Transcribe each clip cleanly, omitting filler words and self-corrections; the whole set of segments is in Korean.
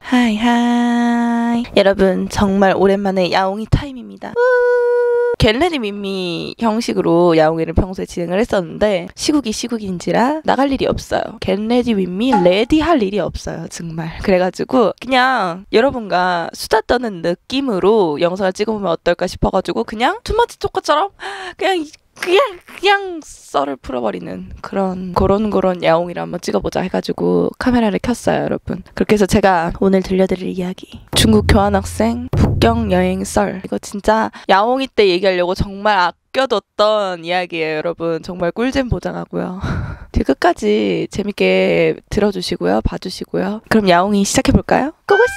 하이 여러분, 정말 오랜만에 야옹이 타임입니다. 겟레디 윈미 형식으로 야옹이를 평소에 진행을 했었는데 시국인지라 나갈 일이 없어요. 겟레디 윈미 레디 할 일이 없어요, 정말. 그래가지고 그냥 여러분과 수다 떠는 느낌으로 영상을 찍어보면 어떨까 싶어가지고 그냥 투마치 토카처럼 그냥 썰을 풀어버리는 그런 야옹이를 한번 찍어보자 해가지고 카메라를 켰어요, 여러분. 그렇게 해서 제가 오늘 들려드릴 이야기, 중국 교환학생 북경 여행 썰. 이거 진짜 야옹이 때 얘기하려고 정말 아껴뒀던 이야기예요, 여러분. 정말 꿀잼 보장하고요. 뒤 끝까지 재밌게 들어주시고요, 봐주시고요. 그럼 야옹이 시작해볼까요? 고고씨!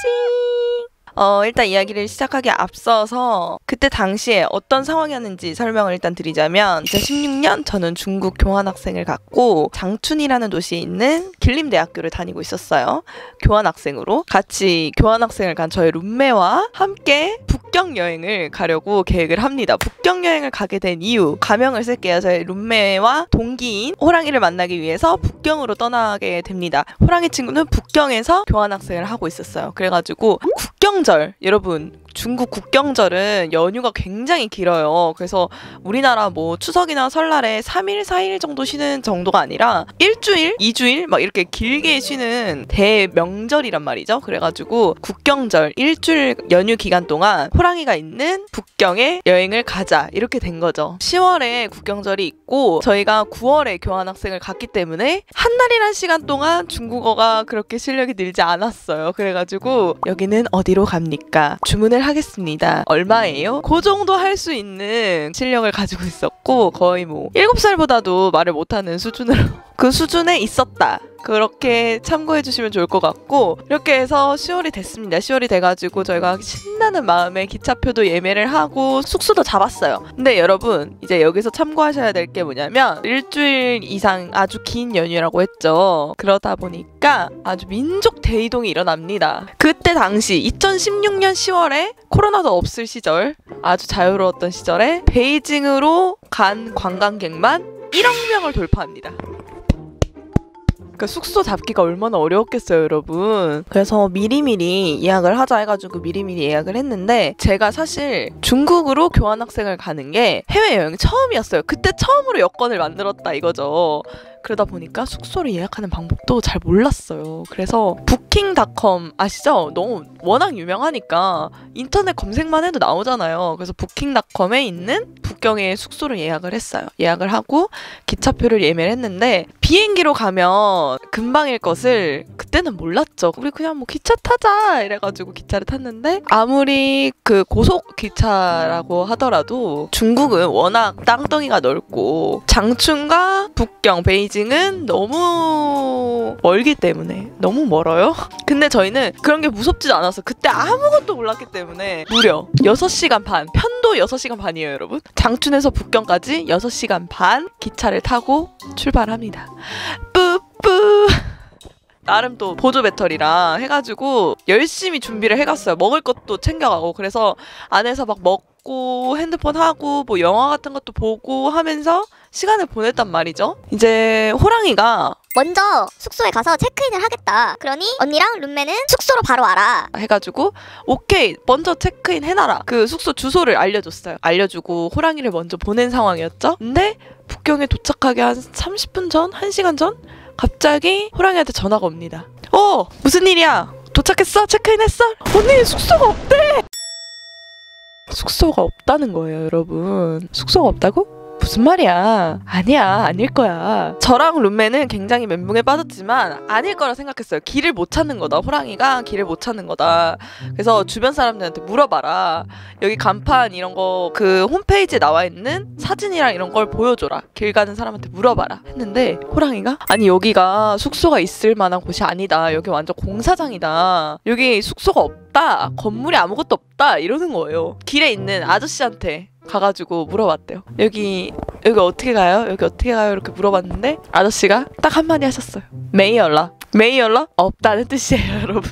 일단 이야기를 시작하기에 앞서서 그때 당시에 어떤 상황이었는지 설명을 일단 드리자면 2016년 저는 중국 교환학생을 갔고 장춘이라는 도시에 있는 길림대학교를 다니고 있었어요. 교환학생으로. 같이 교환학생을 간 저의 룸메와 함께 북경 여행을 가려고 계획을 합니다. 북경 여행을 가게 된 이유, 가명을 쓸게요. 저의 룸메와 동기인 호랑이를 만나기 위해서 북경으로 떠나게 됩니다. 호랑이 친구는 북경에서 교환학생을 하고 있었어요. 그래가지고 국경절, 여러분, 중국 국경절은 연휴가 굉장히 길어요. 그래서 우리나라 뭐 추석이나 설날에 3일, 4일 정도 쉬는 정도가 아니라 일주일, 2주일 막 이렇게 길게 쉬는 대명절이란 말이죠. 그래가지고 국경절 일주일 연휴 기간 동안 호랑이가 있는 북경에 여행을 가자, 이렇게 된 거죠. 10월에 국경절이 있고 저희가 9월에 교환학생을 갔기 때문에 한 날이란 시간 동안 중국어가 그렇게 실력이 늘지 않았어요. 그래가지고 여기는 어디로 갑니까? 주문을 하겠습니다. 얼마예요? 그 정도 할 수 있는 실력을 가지고 있었고 거의 뭐 7살보다도 말을 못하는 수준으로 그 수준에 있었다. 그렇게 참고해 주시면 좋을 것 같고, 이렇게 해서 10월이 됐습니다. 10월이 돼가지고 저희가 신나는 마음에 기차표도 예매를 하고 숙소도 잡았어요. 근데 여러분, 이제 여기서 참고하셔야 될 게 뭐냐면 일주일 이상 아주 긴 연휴라고 했죠. 그러다 보니까 아주 민족 대이동이 일어납니다. 그때 당시 2016년 10월에 코로나도 없을 시절, 아주 자유로웠던 시절에 베이징으로 간 관광객만 1억 명을 돌파합니다. 그러니까 숙소 잡기가 얼마나 어려웠겠어요, 여러분. 그래서 미리미리 예약을 하자 해가지고 미리미리 예약을 했는데, 제가 사실 중국으로 교환학생을 가는 게 해외여행 처음이었어요. 그때 처음으로 여권을 만들었다 이거죠. 그러다 보니까 숙소를 예약하는 방법도 잘 몰랐어요. 그래서 부킹닷컴 아시죠? 너무 워낙 유명하니까 인터넷 검색만 해도 나오잖아요. 그래서 부킹닷컴에 있는 북경에 숙소를 예약을 했어요. 예약을 하고 기차표를 예매를 했는데 비행기로 가면 금방일 것을 그때는 몰랐죠. 우리 그냥 뭐 기차 타자 이래가지고 기차를 탔는데, 아무리 그 고속 기차라고 하더라도 중국은 워낙 땅덩이가 넓고 장춘과 북경, 베이징은 너무 멀기 때문에, 너무 멀어요. 근데 저희는 그런 게 무섭지도 않았어. 그때 아무것도 몰랐기 때문에 무려 6시간 반, 편도 6시간 반이에요, 여러분. 장춘에서 북경까지 6시간 반 기차를 타고 출발합니다. 뿌뿌. 나름 또 보조 배터리랑 해가지고 열심히 준비를 해갔어요. 먹을 것도 챙겨가고. 그래서 안에서 막 먹고 핸드폰 하고 뭐 영화 같은 것도 보고 하면서 시간을 보냈단 말이죠. 이제 호랑이가 먼저 숙소에 가서 체크인을 하겠다. 그러니 언니랑 룸메는 숙소로 바로 와라. 해가지고 오케이, 먼저 체크인 해놔라. 그 숙소 주소를 알려줬어요. 알려주고 호랑이를 먼저 보낸 상황이었죠. 근데 북경에 도착하기 한 30분 전? 1시간 전? 갑자기 호랑이한테 전화가 옵니다. 무슨 일이야? 도착했어? 체크인했어? 언니 숙소가 없대! 숙소가 없다는 거예요, 여러분. 숙소가 없다고? 무슨 말이야? 아니야, 아닐 거야. 저랑 룸메는 굉장히 멘붕에 빠졌지만 아닐 거라 생각했어요. 길을 못 찾는 거다. 호랑이가 길을 못 찾는 거다. 그래서 주변 사람들한테 물어봐라. 여기 간판 이런 거 그 홈페이지에 나와 있는 사진이랑 이런 걸 보여줘라. 길 가는 사람한테 물어봐라. 했는데 호랑이가 아니, 여기가 숙소가 있을 만한 곳이 아니다. 여기 완전 공사장이다. 여기 숙소가 없다. 건물이 아무것도 없다. 이러는 거예요. 길에 있는 아저씨한테 가가지고 물어봤대요. 여기 어떻게 가요? 여기 어떻게 가요? 이렇게 물어봤는데 아저씨가 딱 한마디 하셨어요. 메이얼라. 메이얼라? 없다는 뜻이에요, 여러분.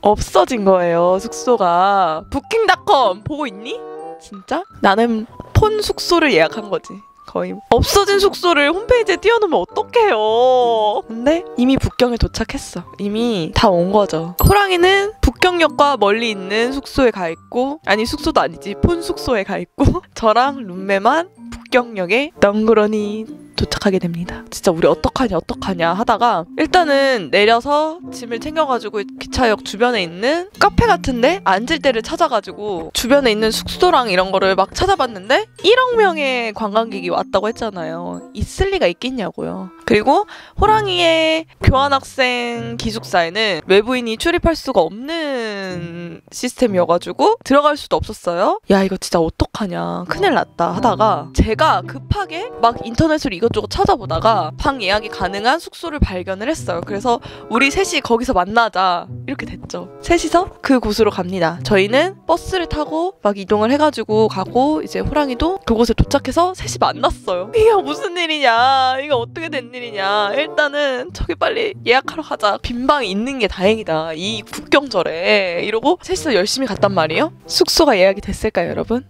없어진 거예요, 숙소가. 부킹닷컴 보고 있니? 진짜? 나는 폰 숙소를 예약한 거지. 거의 없어진 숙소를 홈페이지에 띄워놓으면 어떡해요. 근데 이미 북경에 도착했어. 이미 다 온 거죠. 호랑이는 북경역과 멀리 있는 숙소에 가 있고, 아니 숙소도 아니지, 폰 숙소에 가 있고 저랑 룸메만 북경역에 덩그러니 도착하게 됩니다. 진짜 우리 어떡하냐 하다가 일단은 내려서 짐을 챙겨가지고 기차역 주변에 있는 카페 같은데 앉을 데를 찾아가지고 주변에 있는 숙소랑 이런 거를 막 찾아봤는데 1억 명의 관광객이 왔다고 했잖아요. 있을 리가 있겠냐고요. 그리고 호랑이의 교환학생 기숙사에는 외부인이 출입할 수가 없는 시스템이어가지고 들어갈 수도 없었어요. 야 이거 진짜 어떡하냐, 큰일 났다 하다가 제가 급하게 막 인터넷으로 이것저것 찾아보다가 방 예약이 가능한 숙소를 발견을 했어요. 그래서 우리 셋이 거기서 만나자 이렇게 됐죠. 셋이서 그 곳으로 갑니다. 저희는 버스를 타고 막 이동을 해가지고 가고, 이제 호랑이도 그곳에 도착해서 셋이 만났어요. 이게 무슨 일이냐, 이거 어떻게 된 일이냐, 일단은 저기 빨리 예약하러 가자, 빈 방이 있는 게 다행이다 이 국경절에, 이러고 셋이서 열심히 갔단 말이에요. 숙소가 예약이 됐을까요 여러분?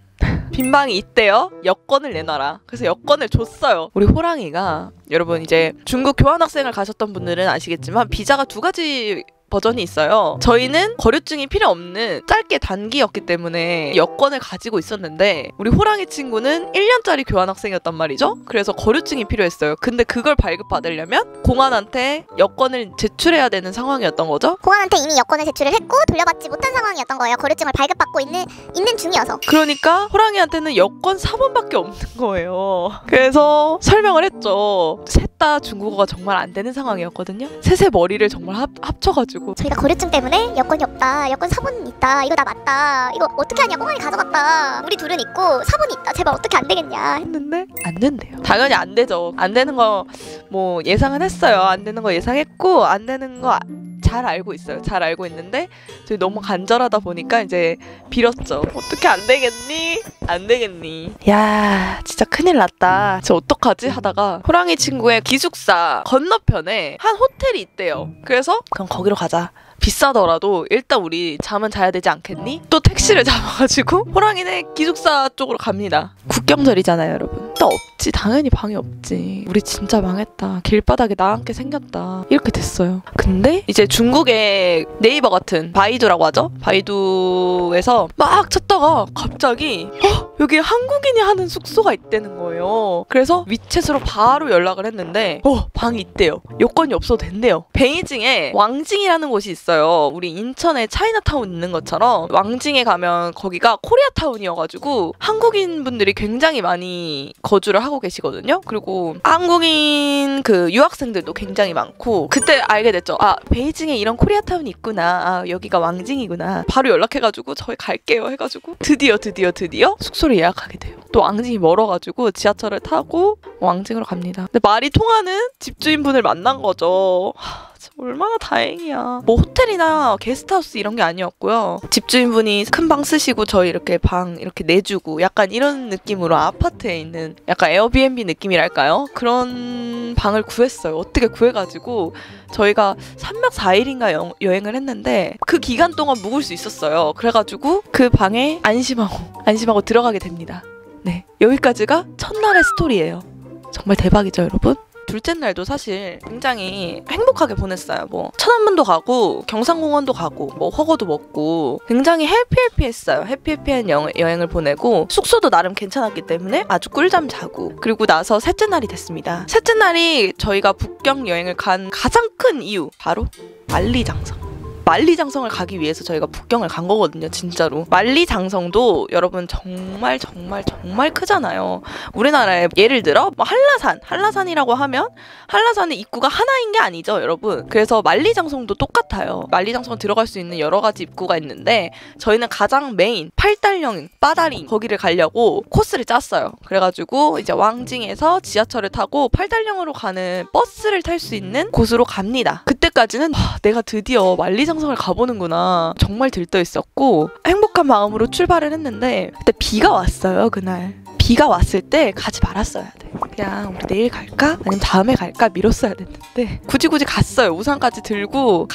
빈 방이 있대요. 여권을 내놔라. 그래서 여권을 줬어요. 우리 호랑이가, 여러분 이제 중국 교환학생을 가셨던 분들은 아시겠지만 비자가 2가지 버전이 있어요. 저희는 거류증이 필요 없는 짧게 단기였기 때문에 여권을 가지고 있었는데 우리 호랑이 친구는 1년짜리 교환학생이었단 말이죠. 그래서 거류증이 필요했어요. 근데 그걸 발급받으려면 공안한테 여권을 제출해야 되는 상황이었던 거죠. 공안한테 이미 여권을 제출을 했고 돌려받지 못한 상황이었던 거예요. 거류증을 발급받고 있는 중이어서. 그러니까 호랑이한테는 여권 4번밖에 없는 거예요. 그래서 설명을 했죠. 셋 다 중국어가 정말 안 되는 상황이었거든요. 셋의 머리를 정말 합쳐가지고 저희가 거류증 때문에 여권이 없다, 여권 사본은 있다, 이거 다 맞다, 이거 어떻게 하냐, 공안이 가져갔다, 우리 둘은 있고 사본이 있다, 제발 어떻게 안 되겠냐 했는데 안 된대요. 당연히 안 되죠. 안 되는 거 뭐 예상은 했어요. 안 되는 거 예상했고 안 되는 거 잘 알고 있어요. 잘 알고 있는데 저희 너무 간절하다 보니까 이제 빌었죠. 어떻게 안 되겠니? 안 되겠니? 야 진짜 큰일 났다. 저 어떡하지? 하다가 호랑이 친구의 기숙사 건너편에 한 호텔이 있대요. 그래서 그럼 거기로 가자. 비싸더라도 일단 우리 잠은 자야 되지 않겠니? 또 택시를 잡아가지고 호랑이네 기숙사 쪽으로 갑니다. 국경절이잖아요 여러분. 또 없지. 당연히 방이 없지. 우리 진짜 망했다. 길바닥에 나앉게 생겼다. 이렇게 됐어요. 근데 이제 중국의 네이버 같은 바이두라고 하죠? 바이두에서 막 찾다가 갑자기 여기 한국인이 하는 숙소가 있다는 거예요. 그래서 위챗으로 바로 연락을 했는데 방이 있대요. 여권이 없어도 된대요. 베이징에 왕징이라는 곳이 있어요. 우리 인천에 차이나타운 있는 것처럼 왕징에 가면 거기가 코리아타운이어가지고 한국인 분들이 굉장히 많이 거주를 하고 계시거든요. 그리고 한국인 그 유학생들도 굉장히 많고, 그때 알게 됐죠. 아 베이징에 이런 코리아타운이 있구나. 아 여기가 왕징이구나. 바로 연락해가지고 저희 갈게요 해가지고 드디어 숙소를 예약하게 돼요. 또 왕징이 멀어가지고 지하철을 타고 왕징으로 갑니다. 근데 말이 통하는 집주인분을 만난 거죠. 얼마나 다행이야. 뭐 호텔이나 게스트하우스 이런 게 아니었고요. 집주인분이 큰 방 쓰시고 저희 이렇게 방 이렇게 내주고 약간 이런 느낌으로 아파트에 있는 약간 에어비앤비 느낌이랄까요? 그런 방을 구했어요. 어떻게 구해가지고 저희가 3박 4일인가 여행을 했는데 그 기간 동안 묵을 수 있었어요. 그래가지고 그 방에 안심하고 들어가게 됩니다. 네, 여기까지가 첫날의 스토리예요. 정말 대박이죠 여러분? 둘째 날도 사실 굉장히 행복하게 보냈어요. 뭐 천안문도 가고 경상공원도 가고 뭐 허거도 먹고 굉장히 해피했어요. 해피한 여행을 보내고 숙소도 나름 괜찮았기 때문에 아주 꿀잠 자고, 그리고 나서 셋째 날이 됐습니다. 셋째 날이 저희가 북경 여행을 간 가장 큰 이유 바로 만리장성. 만리장성을 가기 위해서 저희가 북경을 간 거거든요. 진짜로. 만리장성도 여러분 정말 크잖아요. 우리나라에 예를 들어 뭐 한라산이라고 하면 한라산의 입구가 하나인 게 아니죠 여러분. 그래서 만리장성도 똑같아요. 만리장성 들어갈 수 있는 여러 가지 입구가 있는데 저희는 가장 메인 팔달령 빠다리 거기를 가려고 코스를 짰어요. 그래가지고 이제 왕징에서 지하철을 타고 팔달령으로 가는 버스를 탈 수 있는 곳으로 갑니다. 그때까지는 내가 드디어 만리장성을 가보는구나 정말 들떠 있었고 행복한 마음으로 출발을 했는데 그때 비가 왔어요. 그날 비가 왔을 때 가지 말았어야 돼. 그냥 우리 내일 갈까? 아니면 다음에 갈까? 미뤘어야 됐는데 굳이 갔어요. 우산까지 들고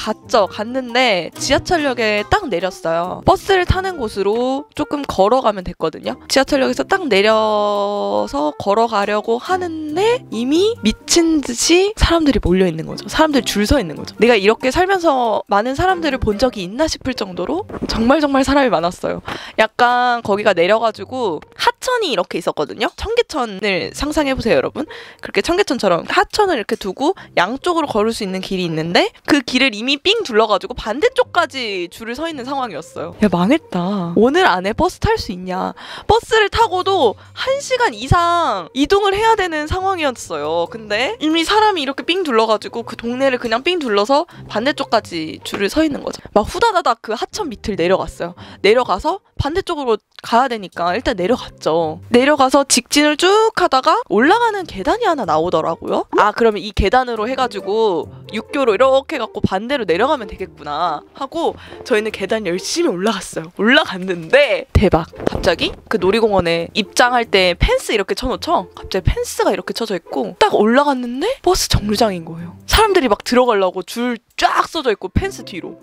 갔는데 지하철역에 딱 내렸어요. 버스를 타는 곳으로 조금 걸어가면 됐거든요. 지하철역에서 딱 내려서 걸어가려고 하는데 이미 미친 듯이 사람들이 몰려있는 거죠. 사람들이 줄 서 있는 거죠. 내가 이렇게 살면서 많은 사람들을 본 적이 있나 싶을 정도로 정말 사람이 많았어요. 약간 거기가 내려가지고 하천이 이렇게 있었거든요. 청계천을 상상해보세요, 여러분. 그렇게 청계천처럼 하천을 이렇게 두고 양쪽으로 걸을 수 있는 길이 있는데 그 길을 이미 삥 둘러가지고 반대쪽까지 줄을 서 있는 상황이었어요. 야, 망했다. 오늘 안에 버스 탈 수 있냐. 버스를 타고도 1시간 이상 이동을 해야 되는 상황이었어요. 근데 이미 사람이 이렇게 삥 둘러가지고 그 동네를 그냥 삥 둘러서 반대쪽까지 줄을 서 있는 거죠. 막 후다다닥 그 하천 밑을 내려갔어요. 내려가서 반대쪽으로 가야 되니까 일단 내려갔죠. 내려가서 직진을 쭉 하다가 올라가는 계단이 하나 나오더라고요. 아, 그러면 이 계단으로 해가지고 육교로 이렇게 해갖고 반대로 내려가면 되겠구나 하고 저희는 계단 열심히 올라갔어요. 올라갔는데 대박. 갑자기 그 놀이공원에 입장할 때 펜스 이렇게 쳐놓죠? 갑자기 펜스가 이렇게 쳐져 있고 딱 올라갔는데 버스 정류장인 거예요. 사람들이 막 들어가려고 줄 쫙 써져 있고 펜스 뒤로.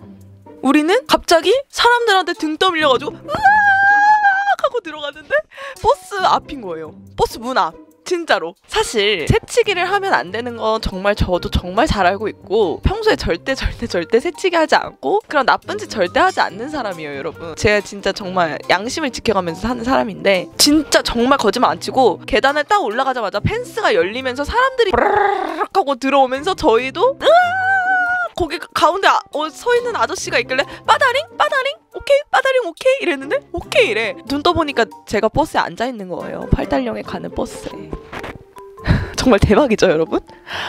우리는 갑자기 사람들한테 등 떠밀려가지고 으악 하고 들어갔는데 버스 앞인 거예요. 버스 문 앞. 진짜로. 사실 새치기를 하면 안 되는 건 정말 저도 정말 잘 알고 있고 평소에 절대 새치기 하지 않고 그런 나쁜 짓 절대 하지 않는 사람이에요, 여러분. 제가 진짜 정말 양심을 지켜가면서 사는 사람인데 진짜 정말 거짓말 안 치고 계단을 딱 올라가자마자 펜스가 열리면서 사람들이 브르르르 하고 들어오면서 저희도 거기 가운데 서 있는 아저씨가 있길래 빠다링 오케이 빠다링 오케이 이랬는데 오케이 이래. 눈 떠보니까 제가 버스에 앉아있는 거예요. 팔달령에 가는 버스에. 정말 대박이죠, 여러분?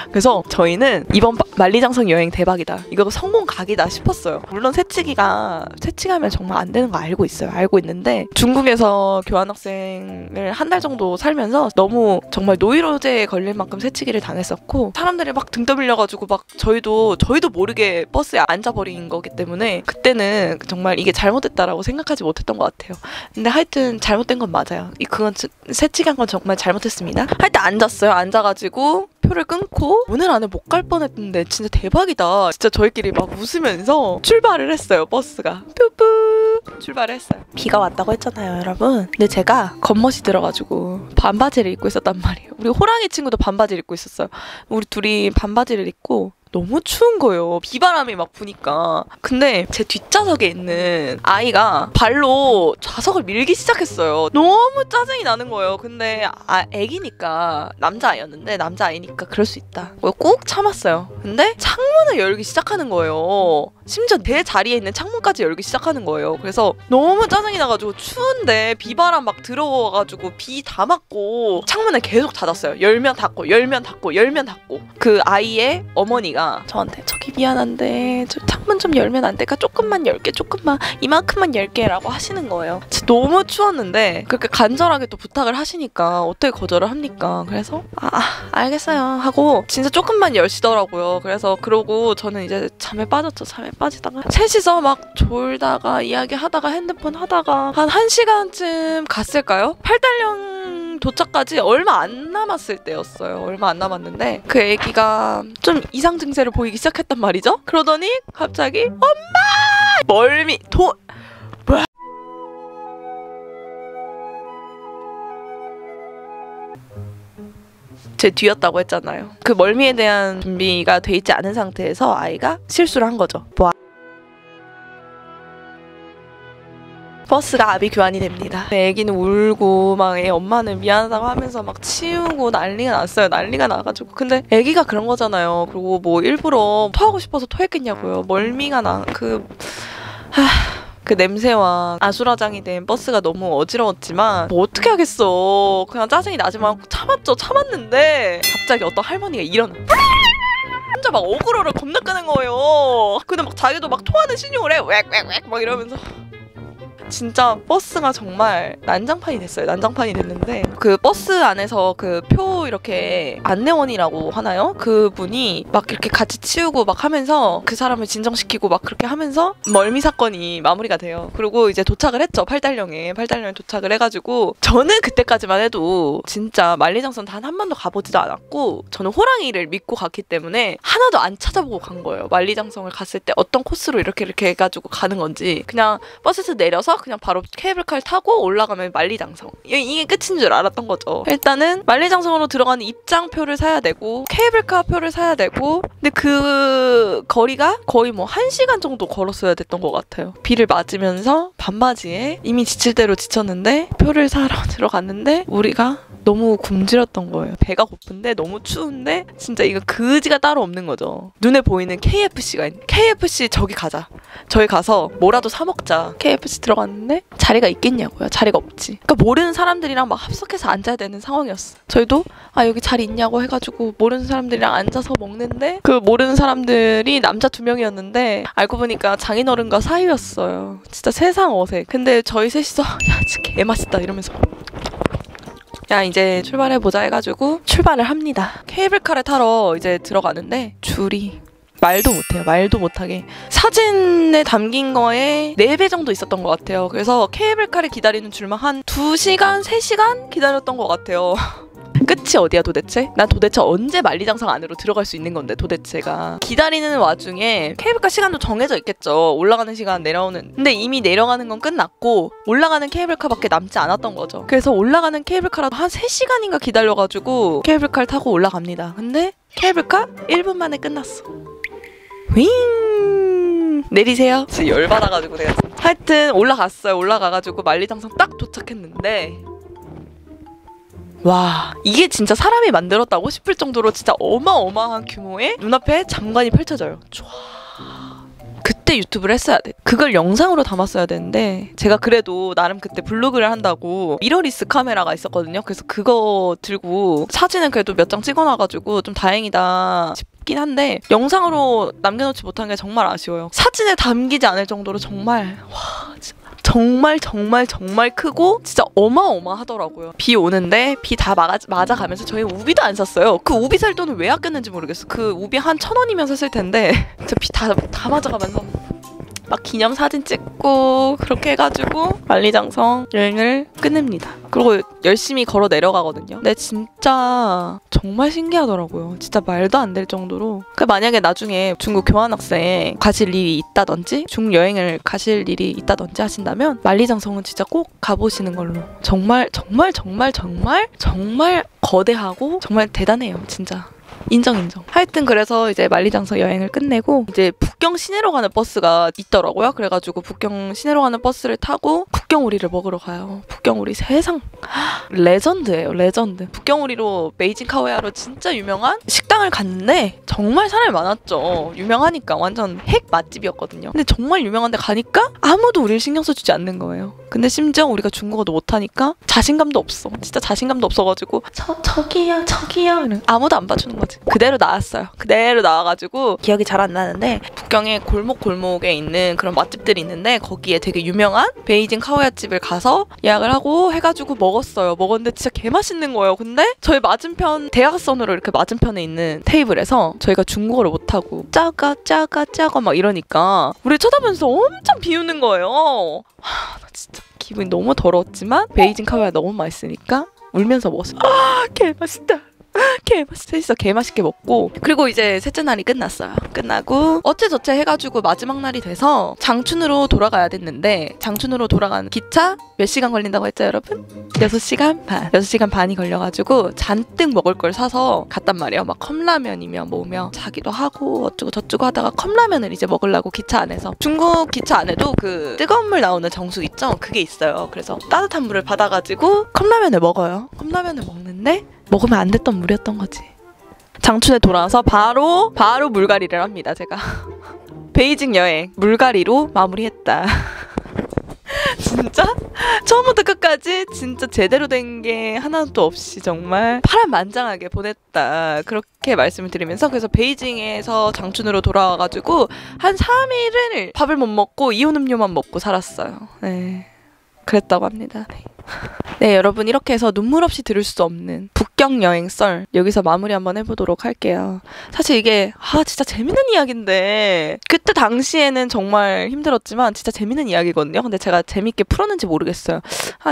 그래서 저희는 이번 만리장성 여행 대박이다. 이거 성공 각이다 싶었어요. 물론 새치기하면 정말 안 되는 거 알고 있어요. 알고 있는데 중국에서 교환학생을 한 달 정도 살면서 너무 정말 노이로제에 걸릴 만큼 새치기를 당했었고 사람들이 막 등 떠밀려가지고 막 저희도 모르게 버스에 앉아버린 거기 때문에 그때는 정말 이게 잘못됐다라고 생각하지 못했던 것 같아요. 근데 하여튼 잘못된 건 맞아요. 그건 새치기한 건 정말 잘못했습니다. 하여튼 앉았어요. 앉아가지고 표를 끊고 오늘 안에 못 갈 뻔했는데 진짜 대박이다. 진짜 저희끼리 막 웃으면서 출발을 했어요. 버스가 푸푸 출발을 했어요. 비가 왔다고 했잖아요, 여러분. 근데 제가 겉멋이 들어가지고 반바지를 입고 있었단 말이에요. 우리 호랑이 친구도 반바지를 입고 있었어요. 우리 둘이 반바지를 입고 너무 추운 거예요. 비바람이 막 부니까. 근데 제 뒷좌석에 있는 아이가 발로 좌석을 밀기 시작했어요. 너무 짜증이 나는 거예요. 근데 애기니까 남자아이였는데 남자아이니까 그럴 수 있다. 꾹 참았어요. 근데 창문을 열기 시작하는 거예요. 심지어 내 자리에 있는 창문까지 열기 시작하는 거예요. 그래서 너무 짜증이 나가지고 추운데 비바람 막 들어와가지고 비 다 맞고 창문을 계속 닫았어요. 열면 닫고 그 아이의 어머니가 저한테 저기 미안한데 저 창문 좀 열면 안 될까? 조금만 열게 조금만 이만큼만 열게 라고 하시는 거예요. 진짜 너무 추웠는데 그렇게 간절하게 또 부탁을 하시니까 어떻게 거절을 합니까? 그래서 알겠어요 하고 진짜 조금만 열시더라고요. 그래서 그러고 저는 이제 잠에 빠졌죠. 잠에 빠지다가 셋이서 막 졸다가 이야기하다가 핸드폰 하다가 한 1시간쯤 갔을까요? 팔달령 도착까지 얼마 안 남았을 때였어요. 얼마 안 남았는데 그 애기가 좀 이상 증세를 보이기 시작했단 말이죠. 그러더니 갑자기 엄마! 멀미 제 뒤였다고 했잖아요. 그 멀미에 대한 준비가 돼 있지 않은 상태에서 아이가 실수를 한 거죠. 버스가 아비 교환이 됩니다. 애기는 울고 막 애 엄마는 미안하다고 하면서 막 치우고 난리가 났어요. 난리가 나가지고. 근데 애기가 그런 거잖아요. 그리고 뭐 일부러 토하고 싶어서 토했겠냐고요. 멀미가 그 냄새와 아수라장이 된 버스가 너무 어지러웠지만 뭐 어떻게 하겠어. 그냥 짜증이 나지만 참았죠. 참았는데 갑자기 어떤 할머니가 일어나. 혼자 막 어그로를 겁나 끄는 거예요. 근데 막 자기도 막 토하는 신용을 해. 웩 막 이러면서 진짜 버스가 정말 난장판이 됐어요. 난장판이 됐는데 그 버스 안에서 그 표 이렇게 안내원이라고 하나요? 그분이 막 이렇게 같이 치우고 막 하면서 그 사람을 진정시키고 막 그렇게 하면서 멀미 사건이 마무리가 돼요. 그리고 이제 도착을 했죠. 팔달령에 도착을 해가지고 저는 그때까지만 해도 진짜 만리장성 단 한 번도 가보지도 않았고 저는 호랑이를 믿고 갔기 때문에 하나도 안 찾아보고 간 거예요. 만리장성을 갔을 때 어떤 코스로 이렇게 해가지고 가는 건지 그냥 버스에서 내려서 그냥 바로 케이블카를 타고 올라가면 만리장성 이게 끝인 줄 알았던 거죠. 일단은 만리장성으로 들어가는 입장표를 사야 되고 케이블카 표를 사야 되고 근데 그 거리가 거의 뭐 1시간 정도 걸었어야 됐던 것 같아요. 비를 맞으면서 반바지에 이미 지칠 대로 지쳤는데 표를 사러 들어갔는데 우리가 너무 굶주렸던 거예요. 배가 고픈데 너무 추운데 진짜 이거 그지가 따로 없는 거죠. 눈에 보이는 KFC가 있는 KFC 저기 가자. 저기 가서 뭐라도 사 먹자. KFC 들어갔는데 자리가 있겠냐고요. 자리가 없지. 그러니까 모르는 사람들이랑 막 합석해서 앉아야 되는 상황이었어. 저희도 여기 자리 있냐고 해가지고 모르는 사람들이랑 앉아서 먹는데 그 모르는 사람들이 남자 2명이었는데 알고 보니까 장인어른과 사이였어요. 진짜 세상 어색. 근데 저희 셋이서 야 진짜 개맛있다 이러면서 야 이제 출발해보자 해가지고 출발을 합니다. 케이블카를 타러 이제 들어가는데 줄이 말도 못해요. 말도 못하게 사진에 담긴 거에 4배 정도 있었던 것 같아요. 그래서 케이블카를 기다리는 줄만 한 2시간, 3시간 기다렸던 것 같아요. 끝이 어디야 도대체? 난 도대체 언제 만리장성 안으로 들어갈 수 있는 건데 도대체가. 기다리는 와중에 케이블카 시간도 정해져 있겠죠. 올라가는 시간 내려오는. 근데 이미 내려가는 건 끝났고 올라가는 케이블카밖에 남지 않았던 거죠. 그래서 올라가는 케이블카라도 한 3시간인가 기다려가지고 케이블카를 타고 올라갑니다. 근데 케이블카 1분 만에 끝났어. 윙 내리세요. 진짜 열받아가지고 내가 하여튼 올라갔어요. 올라가가지고 만리장성 딱 도착했는데 와 이게 진짜 사람이 만들었다고 싶을 정도로 진짜 어마어마한 규모의 눈앞에 장관이 펼쳐져요. 촤 그때 유튜브를 했어야 돼. 그걸 영상으로 담았어야 되는데 제가 그래도 나름 그때 블로그를 한다고 미러리스 카메라가 있었거든요. 그래서 그거 들고 사진은 그래도 몇 장 찍어놔가지고 좀 다행이다 싶긴 한데 영상으로 남겨놓지 못한 게 정말 아쉬워요. 사진에 담기지 않을 정도로 정말 와 진짜 정말 크고 진짜 어마어마하더라고요. 비 오는데 비 다 맞아가면서 저희 우비도 안 샀어요. 그 우비 살 돈을 왜 아꼈는지 모르겠어. 그 우비 한 1,000원이면 샀을 텐데 저 비 다 맞아가면서 막 기념사진 찍고 그렇게 해가지고 만리장성 여행을 끝냅니다. 그리고 열심히 걸어 내려가거든요. 근데 진짜 정말 신기하더라고요. 진짜 말도 안 될 정도로. 만약에 나중에 중국 교환학생 가실 일이 있다든지 중국 여행을 가실 일이 있다든지 하신다면 만리장성은 진짜 꼭 가보시는 걸로. 정말 거대하고 정말 대단해요. 진짜. 인정. 하여튼 그래서 이제 만리장성 여행을 끝내고 이제 북경 시내로 가는 버스가 있더라고요. 그래가지고 북경 시내로 가는 버스를 타고 북경오리를 먹으러 가요. 북경오리 세상 레전드예요. 레전드. 북경오리로 베이징 카오야로 진짜 유명한 식당을 갔는데 정말 사람이 많았죠. 유명하니까 완전 핵 맛집이었거든요. 근데 정말 유명한데 가니까 아무도 우리를 신경 써주지 않는 거예요. 근데 심지어 우리가 중국어도 못하니까 자신감도 없어. 진짜 자신감도 없어가지고 저기요 아무도 안 봐주는 거지. 그대로 나왔어요. 그대로 나와가지고 기억이 잘 안 나는데 북경의 골목에 있는 그런 맛집들이 있는데 거기에 되게 유명한 베이징 카오야 집을 가서 예약을 하고 해가지고 먹었어요. 먹었는데 진짜 개맛있는 거예요. 근데 저희 맞은편 대각선으로 이렇게 맞은편에 있는 테이블에서 저희가 중국어를 못하고 짜가 막 이러니까 우리 쳐다보면서 엄청 비웃는 거예요. 나 진짜 기분이 너무 더러웠지만 베이징 카오야 너무 맛있으니까 울면서 먹었어요. 개맛있다. 셋이서 개맛있게 먹고 그리고 이제 셋째 날이 끝났어요. 끝나고 어째저째 해가지고 마지막 날이 돼서 장춘으로 돌아가야 됐는데 장춘으로 돌아가는 기차 몇 시간 걸린다고 했죠 여러분? 6시간 반. 6시간 반이 걸려가지고 잔뜩 먹을 걸 사서 갔단 말이에요. 막 컵라면이며 뭐며 자기도 하고 어쩌고 저쩌고 하다가 컵라면을 이제 먹으려고 기차 안에서 중국 기차 안에도 그 뜨거운 물 나오는 정수 있죠? 그게 있어요. 그래서 따뜻한 물을 받아가지고 컵라면을 먹어요. 컵라면을 먹는데 먹으면 안 됐던 물이었던 거지. 장춘에 돌아와서 바로 물갈이를 합니다. 제가 베이징 여행 물갈이로 마무리했다. 진짜 처음부터 끝까지 진짜 제대로 된 게 하나도 없이 정말 파란만장하게 보냈다. 그렇게 말씀을 드리면서 그래서 베이징에서 장춘으로 돌아와가지고 한 3일을 밥을 못 먹고 이온 음료만 먹고 살았어요. 네. 그랬다고 합니다. 네. 네, 여러분 이렇게 해서 눈물 없이 들을 수 없는 북경 여행 썰 여기서 마무리 한번 해보도록 할게요. 사실 이게 진짜 재밌는 이야기인데 그때 당시에는 정말 힘들었지만 진짜 재밌는 이야기거든요. 근데 제가 재밌게 풀었는지 모르겠어요.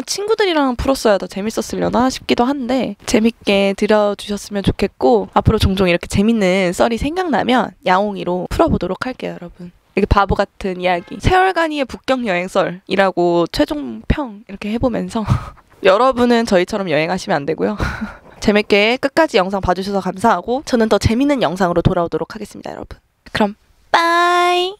친구들이랑 풀었어야 더 재밌었으려나 싶기도 한데 재밌게 들어주셨으면 좋겠고 앞으로 종종 이렇게 재밌는 썰이 생각나면 야옹이로 풀어보도록 할게요, 여러분. 이렇게 바보 같은 이야기 세월간이의 북경 여행설이라고 최종 평 이렇게 해보면서 여러분은 저희처럼 여행하시면 안 되고요. 재밌게 끝까지 영상 봐주셔서 감사하고 저는 더 재밌는 영상으로 돌아오도록 하겠습니다, 여러분. 그럼 빠이.